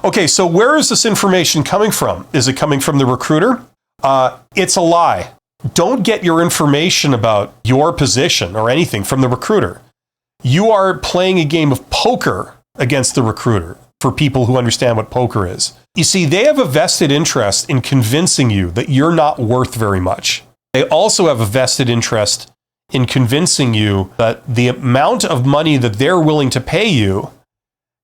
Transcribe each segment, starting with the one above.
Okay, so where is this information coming from? Is it coming from the recruiter? It's a lie. Don't get your information about your position or anything from the recruiter. You are playing a game of poker against the recruiter for people who understand what poker is. You see, they have a vested interest in convincing you that you're not worth very much. They also have a vested interest in convincing you that the amount of money that they're willing to pay you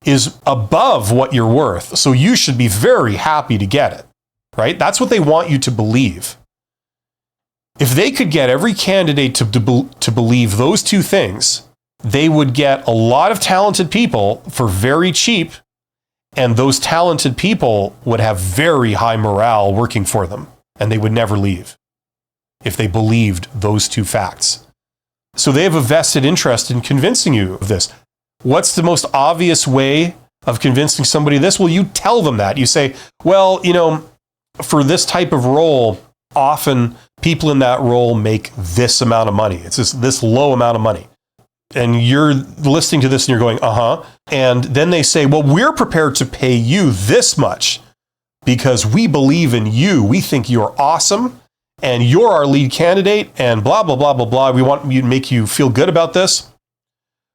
is above what you're worth. So you should be very happy to get it, right? That's what they want you to believe. If they could get every candidate to believe those two things, they would get a lot of talented people for very cheap, and those talented people would have very high morale working for them, and they would never leave if they believed those two facts. So they have a vested interest in convincing you of this. What's the most obvious way of convincing somebody of this? Well, you tell them that. You say, well, for this type of role, often people in that role make this amount of money. It's this low amount of money. And you're listening to this and you're going, And then they say, well, we're prepared to pay you this much because we believe in you. We think you're awesome and you're our lead candidate and blah, blah, blah, blah, blah. We want you to make you feel good about this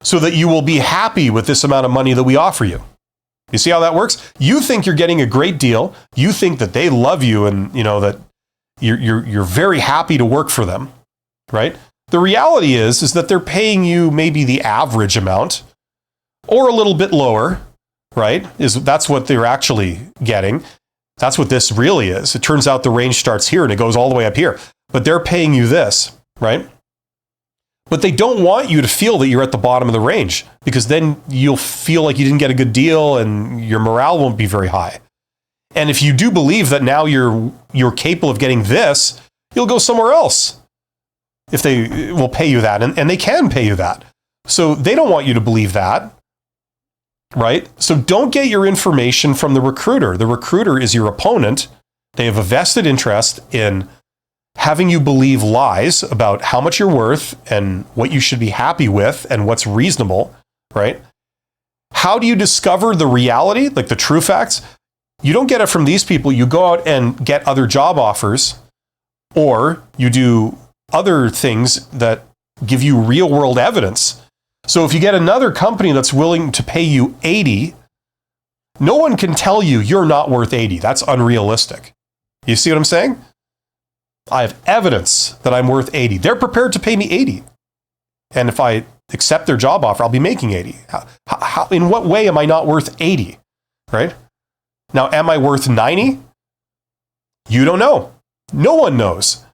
so that you will be happy with this amount of money that we offer you. You see how that works? You think you're getting a great deal. You think that they love you and that you're very happy to work for them, right? The reality is that they're paying you maybe the average amount or a little bit lower, right? That's what they're actually getting. That's what this really is. It turns out the range starts here and it goes all the way up here, but they're paying you this, right? But they don't want you to feel that you're at the bottom of the range because then you'll feel like you didn't get a good deal and your morale won't be very high. And if you do believe that now you're capable of getting this, you'll go somewhere else if they will pay you that, and they can pay you that. So they don't want you to believe that, right? So don't get your information from the recruiter. The recruiter is your opponent. They have a vested interest in having you believe lies about how much you're worth and what you should be happy with and what's reasonable, right? How do you discover the reality, like the true facts? You don't get it from these people. You go out and get other job offers, or you do other things that give you real world evidence. So if you get another company that's willing to pay you 80, no one can tell you you're not worth 80. That's unrealistic. You see what I'm saying? I have evidence that I'm worth 80. They're prepared to pay me 80. And if I accept their job offer, I'll be making 80. In what way am I not worth 80? Right? Now, am I worth 90? You don't know. No one knows.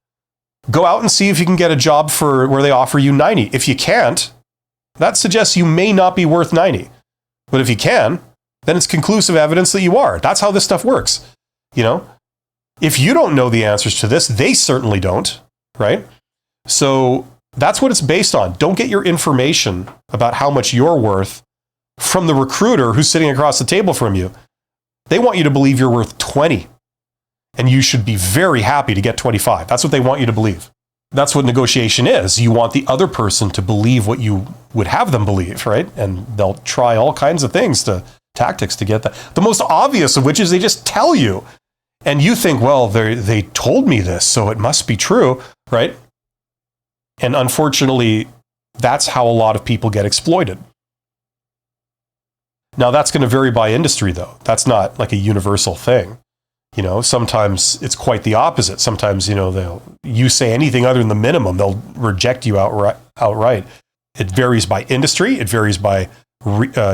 Go out and see if you can get a job for where they offer you 90. If you can't, that suggests you may not be worth 90. But if you can, then it's conclusive evidence that you are. That's how this stuff works. If you don't know the answers to this, they certainly don't, right? So that's what it's based on. Don't get your information about how much you're worth from the recruiter who's sitting across the table from you. They want you to believe you're worth 20, and you should be very happy to get 25. That's what they want you to believe. That's what negotiation is. You want the other person to believe what you would have them believe, right? And they'll try all kinds of tactics to get that. The most obvious of which is they just tell you, and you think, well, they told me this, so it must be true, right? And unfortunately, that's how a lot of people get exploited. Now, that's going to vary by industry, though. That's not like a universal thing. Sometimes it's quite the opposite. Sometimes, you say anything other than the minimum, they'll reject you outright. It varies by industry. It varies by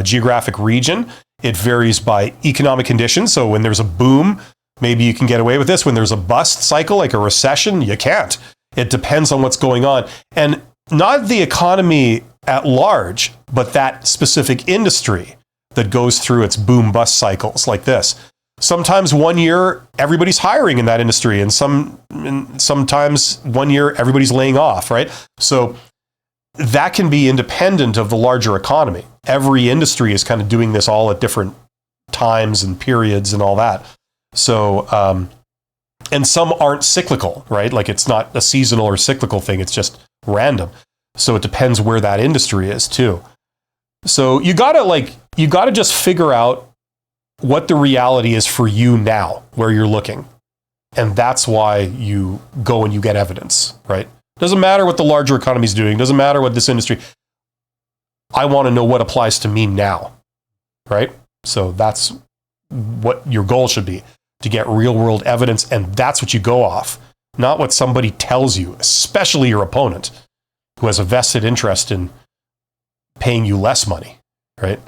geographic region. It varies by economic conditions. So when there's a boom, maybe you can get away with this. When there's a bust cycle, like a recession, you can't. It depends on what's going on. And not the economy at large, but that specific industry that goes through its boom-bust cycles like this. Sometimes one year, everybody's hiring in that industry, and sometimes one year, everybody's laying off, right? So that can be independent of the larger economy. Every industry is kind of doing this all at different times and periods and all that. So, and some aren't cyclical, right? Like it's not a seasonal or cyclical thing. It's just random. So it depends where that industry is too. So you gotta just figure out what the reality is for you now, where you're looking. And that's why you go and you get evidence, right? Doesn't matter what the larger economy is doing. Doesn't matter what this industry. I want to know what applies to me now, right? So that's what your goal should be, to get real world evidence. And that's what you go off, not what somebody tells you, especially your opponent who has a vested interest in paying you less money, right?